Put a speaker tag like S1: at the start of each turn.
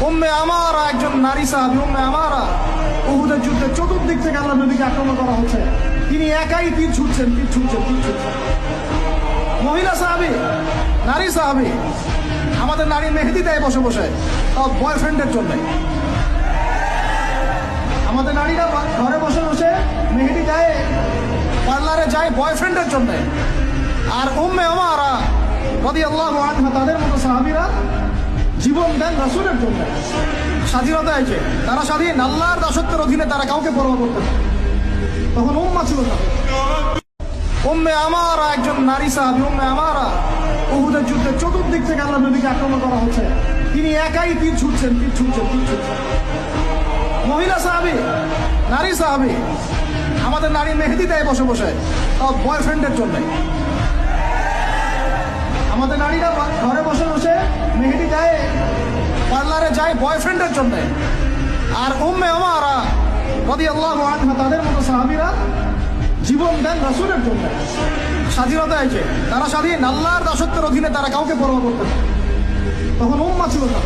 S1: উম্মে আমারা একজন নারী সাহাবী, উম্মে আমারা উহুদের যুদ্ধে চতুর্দিক থেকে আল্লাহ নবীকে আক্রমণ করা হচ্ছে, তিনি একাই তীর ছুটছেন। মহিলা সাহাবী, নারী সাহাবী, আমাদের নারী মেহেদি দেয় বসে বসে, তাও বয়ফ্রেন্ডের জন্য। আমাদের নারীরা ঘরে বসে বসে মেহেদি দেয়, পার্লারে যায় বয়ফ্রেন্ডের জন্য। আর উম্মে আমারা রাদিয়াল্লাহু আনহা, তাদের মতো সাহাবীরা জীবন দেন রাসূলের জন্য। স্বাধীনতা আছে, তারা স্বাধীন, আল্লাহর দাসত্বের অধীনে তারা কাউকে পরোয়া করতে না। তখন উম্মাহ ছিল না। উম্মে আমারা একজন নারী সাহাবী, উম্মে আমারা উহুদের যুদ্ধে চতুর্দিক থেকে আল্লাহ নবীকে আক্রমণ করা হচ্ছে, তিনি একাই তীর ছুটছেন। মহিলা সাহাবী, নারী সাহাবী, আমাদের নারী মেহেদি দেয় বসে বসে, তাও বয়ফ্রেন্ডের জন্য। আমাদের নারীরা ঘরে বসে বসে মেহেদি দেয়, পার্লারে যায় বয়ফ্রেন্ডের জন্য। আর উম্মে আমারা রাদিয়াল্লাহু আনহা, তাদের মতো সাহাবীরা জীবন দেন রাসূলের জন্য। স্বাধীনতা আছে, তারা স্বাধীন, আল্লাহর দাসত্বের অধীনে তারা কাউকে পরোয়া করতে না। তখন উম্মাহ ছিল না।